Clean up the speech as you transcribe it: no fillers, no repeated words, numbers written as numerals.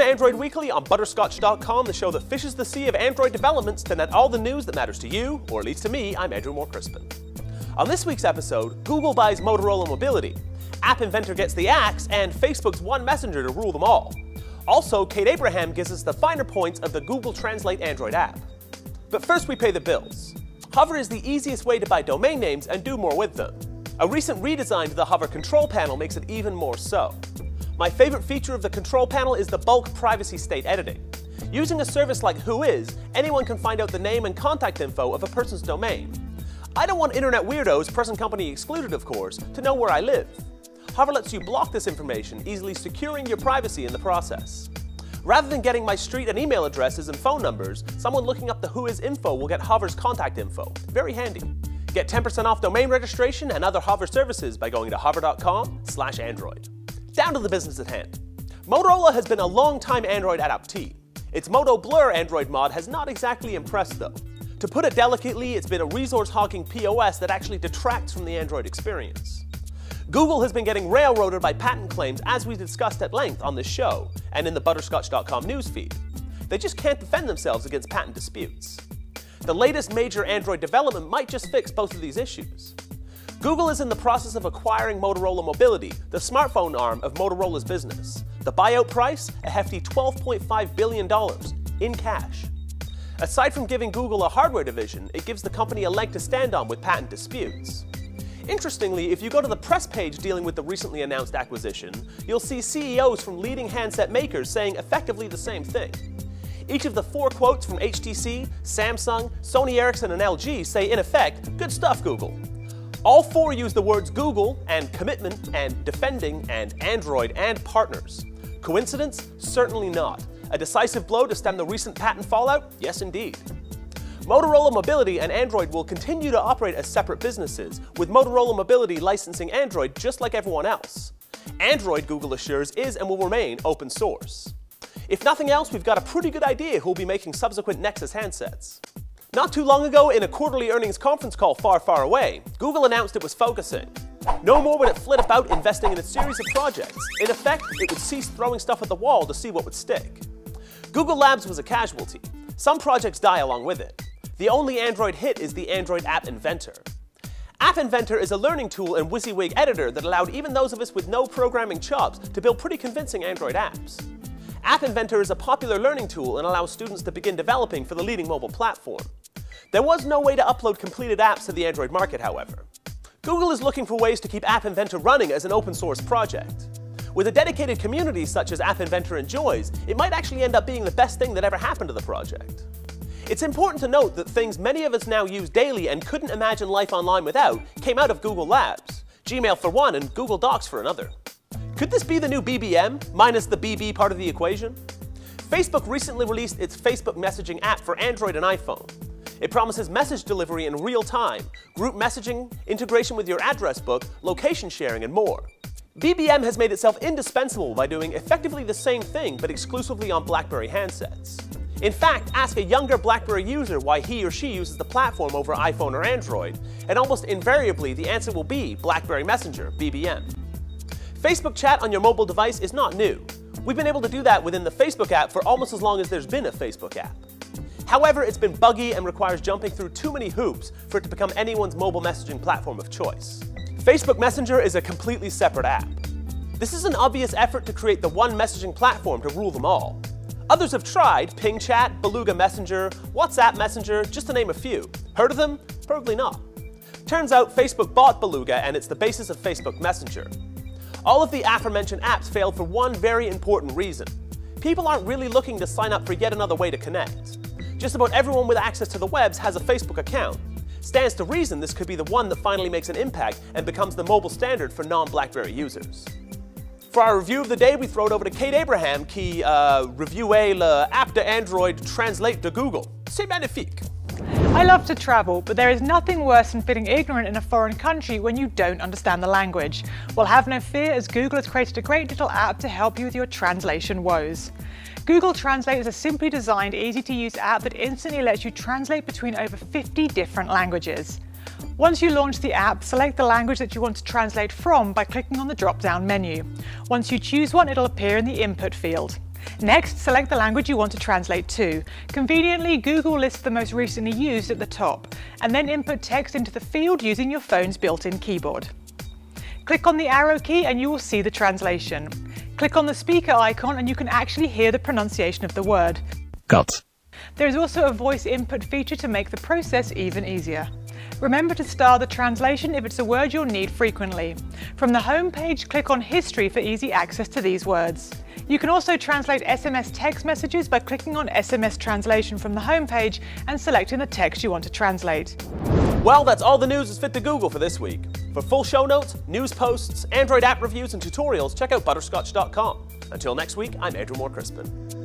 Welcome to Android Weekly on Butterscotch.com, the show that fishes the sea of Android developments to net all the news that matters to you, or at least to me. I'm Andrew Moore-Crispin. On this week's episode, Google buys Motorola Mobility, App Inventor gets the axe, and Facebook's one messenger to rule them all. Also, Kate Abraham gives us the finer points of the Google Translate Android app. But first we pay the bills. Hover is the easiest way to buy domain names and do more with them. A recent redesign to the Hover control panel makes it even more so. My favorite feature of the control panel is the bulk privacy state editing. Using a service like Whois, anyone can find out the name and contact info of a person's domain. I don't want internet weirdos, present company excluded of course, to know where I live. Hover lets you block this information, easily securing your privacy in the process. Rather than getting my street and email addresses and phone numbers, someone looking up the Whois info will get Hover's contact info. Very handy. Get 10% off domain registration and other Hover services by going to hover.com/Android. Down to the business at hand. Motorola has been a long-time Android adoptee. Its Moto Blur Android mod has not exactly impressed though. To put it delicately, it's been a resource-hogging POS that actually detracts from the Android experience. Google has been getting railroaded by patent claims as we discussed at length on this show and in the Butterscotch.com newsfeed. They just can't defend themselves against patent disputes. The latest major Android development might just fix both of these issues. Google is in the process of acquiring Motorola Mobility, the smartphone arm of Motorola's business. The buyout price, a hefty $12.5 billion in cash. Aside from giving Google a hardware division, it gives the company a leg to stand on with patent disputes. Interestingly, if you go to the press page dealing with the recently announced acquisition, you'll see CEOs from leading handset makers saying effectively the same thing. Each of the 4 quotes from HTC, Samsung, Sony Ericsson, and LG say in effect, "Good stuff, Google." All 4 use the words Google, and commitment, and defending, and Android, and partners. Coincidence? Certainly not. A decisive blow to stem the recent patent fallout? Yes, indeed. Motorola Mobility and Android will continue to operate as separate businesses, with Motorola Mobility licensing Android just like everyone else. Android, Google assures, is and will remain open source. If nothing else, we've got a pretty good idea who'll be making subsequent Nexus handsets. Not too long ago, in a quarterly earnings conference call far, far away, Google announced it was focusing. No more would it flit about investing in a series of projects. In effect, it would cease throwing stuff at the wall to see what would stick. Google Labs was a casualty. Some projects die along with it. The only Android hit is the Android App Inventor. App Inventor is a learning tool and WYSIWYG editor that allowed even those of us with no programming chops to build pretty convincing Android apps. App Inventor is a popular learning tool and allows students to begin developing for the leading mobile platform. There was no way to upload completed apps to the Android market, however. Google is looking for ways to keep App Inventor running as an open source project. With a dedicated community such as App Inventor enjoys, it might actually end up being the best thing that ever happened to the project. It's important to note that things many of us now use daily and couldn't imagine life online without came out of Google Labs, Gmail for one and Google Docs for another. Could this be the new BBM, minus the BB part of the equation? Facebook recently released its Facebook messaging app for Android and iPhone. It promises message delivery in real time, group messaging, integration with your address book, location sharing, and more. BBM has made itself indispensable by doing effectively the same thing but exclusively on BlackBerry handsets. In fact, ask a younger BlackBerry user why he or she uses the platform over iPhone or Android, and almost invariably the answer will be BlackBerry Messenger, BBM. Facebook chat on your mobile device is not new. We've been able to do that within the Facebook app for almost as long as there's been a Facebook app. However, it's been buggy and requires jumping through too many hoops for it to become anyone's mobile messaging platform of choice. Facebook Messenger is a completely separate app. This is an obvious effort to create the one messaging platform to rule them all. Others have tried: Ping Chat, Beluga Messenger, WhatsApp Messenger, just to name a few. Heard of them? Probably not. Turns out Facebook bought Beluga and it's the basis of Facebook Messenger. All of the aforementioned apps failed for one very important reason. People aren't really looking to sign up for yet another way to connect. Just about everyone with access to the webs has a Facebook account. Stands to reason this could be the one that finally makes an impact and becomes the mobile standard for non-BlackBerry users. For our review of the day, we throw it over to Kate Abraham, qui reviewer l'app de Android Translate de Google. C'est magnifique. I love to travel, but there is nothing worse than feeling ignorant in a foreign country when you don't understand the language. Well, have no fear, as Google has created a great little app to help you with your translation woes. Google Translate is a simply designed, easy-to-use app that instantly lets you translate between over 50 different languages. Once you launch the app, select the language that you want to translate from by clicking on the drop-down menu. Once you choose one, it'll appear in the input field. Next, select the language you want to translate to. Conveniently, Google lists the most recently used at the top, and then input text into the field using your phone's built-in keyboard. Click on the arrow key and you will see the translation. Click on the speaker icon and you can actually hear the pronunciation of the word. Cut. There is also a voice input feature to make the process even easier. Remember to star the translation if it's a word you'll need frequently. From the home page, click on History for easy access to these words. You can also translate SMS text messages by clicking on SMS translation from the home page and selecting the text you want to translate. Well, that's all the news is fit to Google for this week. For full show notes, news posts, Android app reviews, and tutorials, check out butterscotch.com. Until next week, I'm Andrew Moore Crispin.